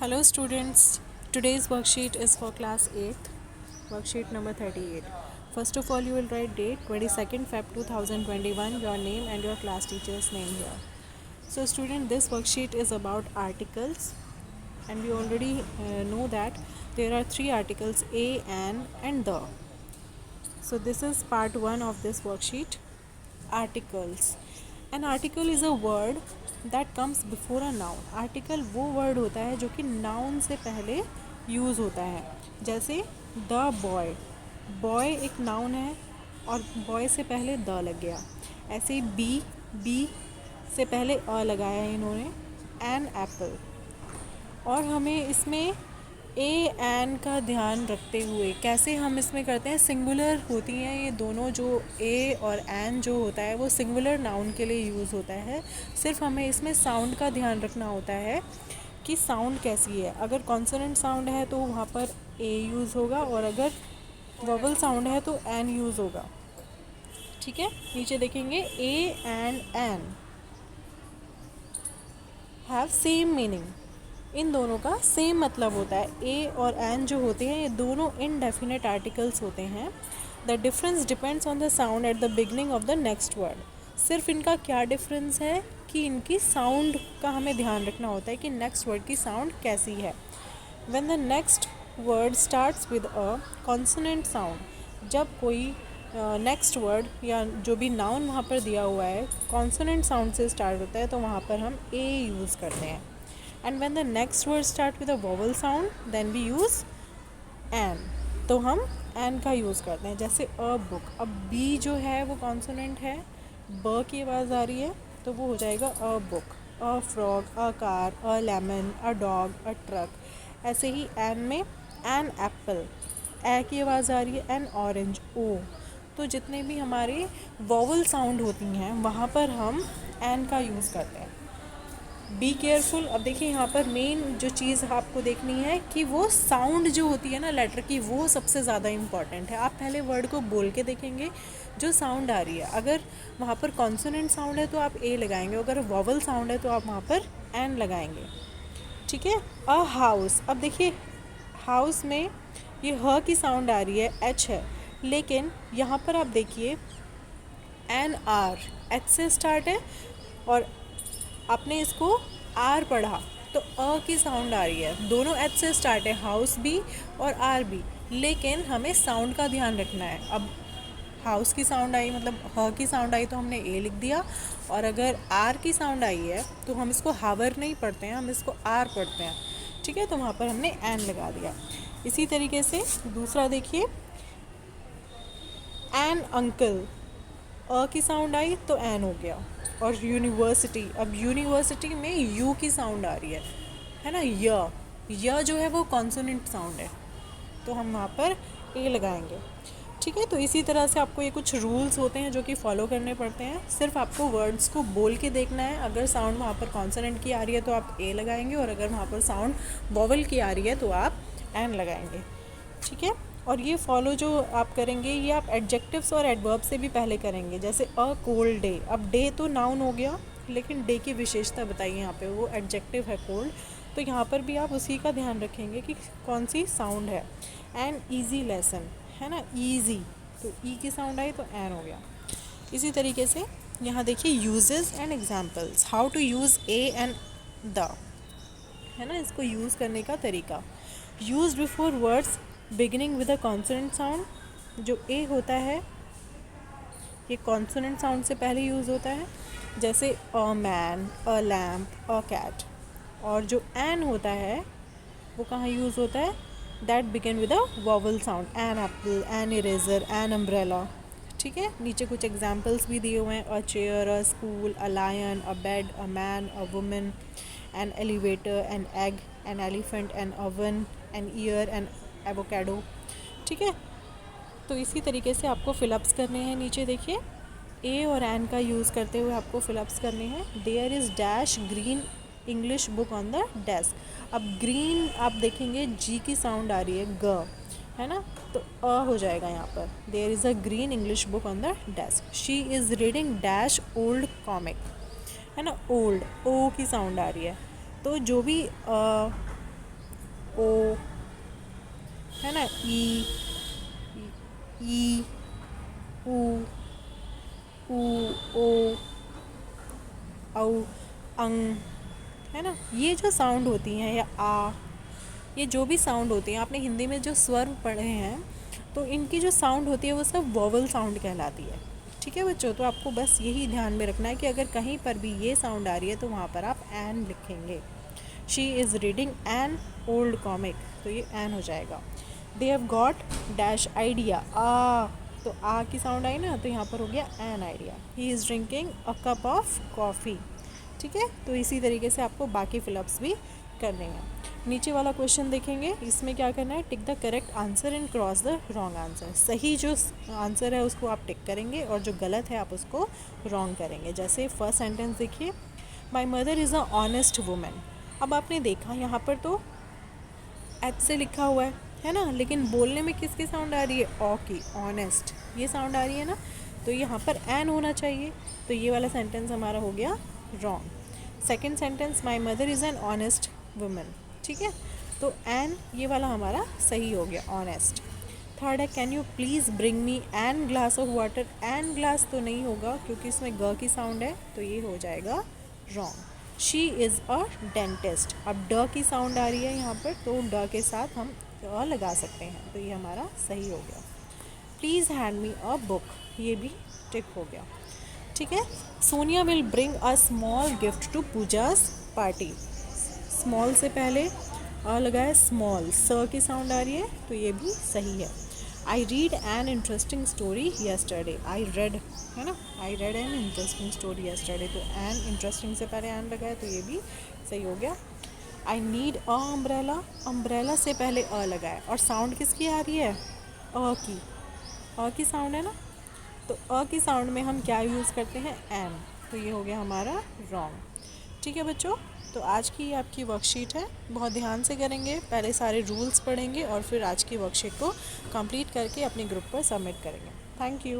Hello students, today's worksheet is for class 8th, worksheet number 38. First of all, you will write date 22nd Feb 2021, your name and your class teacher's name here. So student, this worksheet is about articles and we already know that there are three articles a, an and the. So this is part 1 of this worksheet, articles. An article is a word that comes before a noun. Article वो word होता है जो कि noun से पहले use होता है. जैसे द बॉय, बॉय एक नाउन है और बॉय से पहले द लग गया. ऐसे ही बी से पहले अ लगाया है इन्होंने. An apple. और हमें इसमें ए एन का ध्यान रखते हुए कैसे हम इसमें करते हैं, सिंगुलर होती हैं ये दोनों. जो ए और एन जो होता है वो सिंगुलर नाउन के लिए यूज़ होता है. सिर्फ हमें इसमें साउंड का ध्यान रखना होता है कि साउंड कैसी है. अगर कॉन्सोनेंट साउंड है तो वहाँ पर ए यूज़ होगा और अगर वोवल साउंड है तो एन यूज़ होगा. ठीक है, नीचे देखेंगे a and an have same meaning. इन दोनों का सेम मतलब होता है. ए और एन जो होते हैं ये दोनों इनडेफिनेट आर्टिकल्स होते हैं. The difference depends on the sound at the beginning of the next word. सिर्फ इनका क्या डिफरेंस है कि इनकी साउंड का हमें ध्यान रखना होता है कि नेक्स्ट वर्ड की साउंड कैसी है. When the next word starts with a consonant sound, जब कोई नेक्स्ट वर्ड या जो भी नाउन वहाँ पर दिया हुआ है कॉन्सोनेंट साउंड से स्टार्ट होता है तो वहाँ पर हम ए यूज़ करते हैं. And when the next word start with a vowel sound, then we use an. तो हम an का यूज़ करते हैं. जैसे a book, अब b जो है वो कॉन्सोनेंट है, ब की आवाज़ आ रही है तो वो हो जाएगा a book. a frog, a car, a lemon, a dog, a truck. ऐसे ही an में an apple, ए की आवाज़ आ रही है, an orange, o. तो जितने भी हमारे वॉवल साउंड होती हैं वहाँ पर हम an का यूज़ करते हैं. Be careful. अब देखिए यहाँ पर मेन जो चीज़ आपको देखनी है कि वो साउंड जो होती है ना लेटर की, वो सबसे ज़्यादा इम्पॉर्टेंट है. आप पहले वर्ड को बोल के देखेंगे जो साउंड आ रही है. अगर वहाँ पर कॉन्सोनेंट साउंड है तो आप ए लगाएंगे, अगर वॉवल साउंड है तो आप वहाँ पर एन लगाएंगे. ठीक है. A house. अब देखिए हाउस में ये ह की साउंड आ रही है, एच है, लेकिन यहाँ पर आप देखिए एन आर, एच से स्टार्ट है और आपने इसको आर पढ़ा तो अ की साउंड आ रही है. दोनों एच से स्टार्ट है, हाउस भी और आर भी, लेकिन हमें साउंड का ध्यान रखना है. अब हाउस की साउंड आई मतलब ह की साउंड आई तो हमने ए लिख दिया, और अगर आर की साउंड आई है तो हम इसको हावर नहीं पढ़ते हैं, हम इसको आर पढ़ते हैं. ठीक है, तो वहाँ पर हमने एन लगा दिया. इसी तरीके से दूसरा देखिए एन अंकल, अ की साउंड आई तो एन हो गया. और यूनिवर्सिटी, अब यूनिवर्सिटी में यू की साउंड आ रही है ना. य जो है वो कॉन्सोनेंट साउंड है तो हम वहाँ पर ए लगाएंगे. ठीक है, तो इसी तरह से आपको ये कुछ रूल्स होते हैं जो कि फॉलो करने पड़ते हैं. सिर्फ आपको वर्ड्स को बोल के देखना है. अगर साउंड वहाँ पर कॉन्सोनेंट की आ रही है तो आप ए लगाएंगे, और अगर वहाँ पर साउंड वॉवल की आ रही है तो आप एन लगाएंगे. ठीक है, और ये फॉलो जो आप करेंगे ये आप एडजेक्टिव्स और एडवर्ब से भी पहले करेंगे. जैसे अ कोल्ड डे, अब डे तो नाउन हो गया लेकिन डे की विशेषता बताइए यहाँ पे, वो एडजेक्टिव है कोल्ड, तो यहाँ पर भी आप उसी का ध्यान रखेंगे कि कौन सी साउंड है. एन ईजी लेसन है ना, ईजी, तो ई की साउंड आई तो एन हो गया. इसी तरीके से यहाँ देखिए uses and examples, how to use a and the, है ना, इसको यूज़ करने का तरीका. Use before words beginning with a consonant sound. जो ए होता है ये कॉन्सोनेंट साउंड से पहले यूज़ होता है, जैसे a man, a lamp, a cat. और जो एन होता है वो कहाँ यूज़ होता है, that begin with a vowel sound. An apple, an eraser, an umbrella. ठीक है, नीचे कुछ एग्जाम्पल्स भी दिए हुए हैं. A chair, a school, a lion, a bed, a man, a woman, an elevator, an egg, an elephant, an oven, an ear, an avocado. ठीक है, तो इसी तरीके से आपको फिलअप्स करने हैं. नीचे देखिए ए और एन का यूज़ करते हुए आपको फिलअप्स करने हैं. There is dash green English book on the desk. अब ग्रीन आप देखेंगे जी की साउंड आ रही है, ग है ना, तो अ हो जाएगा यहाँ पर. There is a green English book on the desk. She is reading dash old comic, है ना, ओल्ड, ओ की साउंड आ रही है. तो जो भी ओ, है ना, ई, ई, ऊ, ओ, औ, अंग, है ना। ये जो साउंड होती हैं, या आ, ये जो भी साउंड होती हैं, आपने हिंदी में जो स्वर पढ़े हैं, तो इनकी जो साउंड होती है वो सब वोवल साउंड कहलाती है। ठीक है बच्चों, तो आपको बस यही ध्यान में रखना है कि अगर कहीं पर भी ये साउंड आ रही है तो वहाँ पर आप एन लिखेंगे। She is reading an old comic, तो ये एन हो जाएगा। They have got dash idea, आ, तो आ की साउंड आई ना, तो यहाँ पर हो गया an idea. He is drinking a cup of coffee. ठीक है, तो इसी तरीके से आपको बाकी फिलअप्स भी करने हैं। नीचे वाला क्वेश्चन देखेंगे, इसमें क्या करना है, tick the correct answer and cross the wrong answer. सही जो आंसर है उसको आप टिक करेंगे और जो गलत है आप उसको रॉन्ग करेंगे। जैसे फर्स्ट सेंटेंस देखिए, my mother is a honest women. अब आपने देखा यहाँ पर तो एच से लिखा हुआ है ना, लेकिन बोलने में किसकी साउंड आ रही है, ओ की, ऑनेस्ट, ये साउंड आ रही है ना, तो यहाँ पर एन होना चाहिए। तो ये वाला सेंटेंस हमारा हो गया wrong. Second sentence, my mother is an honest women, ठीक है, तो एन ये वाला हमारा सही हो गया, ऑनेस्ट। थर्ड है, can you please bring me an glass of water. An glass तो नहीं होगा क्योंकि इसमें ग की साउंड है, तो ये हो जाएगा wrong. She is a dentist, अब ड की साउंड आ रही है यहाँ पर, तो ड के साथ हम अ लगा सकते हैं, तो ये हमारा सही हो गया। Please hand me a book, ये भी टिक हो गया। ठीक है, Sonia will bring a small gift to Pooja's party. Small से पहले अ लगाया, स्मॉल, स की साउंड आ रही है, तो ये भी सही है। I read an interesting story yesterday, I read, है ना, I read an interesting story yesterday, तो एन इंटरेस्टिंग से पहले एन लगाया, तो ये भी सही हो गया। I need a umbrella, umbrella से पहले अ लगाया, और साउंड किसकी आ रही है, अ की साउंड है ना, तो अ की साउंड में हम क्या यूज़ करते हैं, एन, तो ये हो गया हमारा रॉन्ग। ठीक है बच्चों, तो आज की आपकी वर्कशीट है, बहुत ध्यान से करेंगे, पहले सारे रूल्स पढ़ेंगे और फिर आज की वर्कशीट को कंप्लीट करके अपने ग्रुप पर सबमिट करेंगे। Thank you.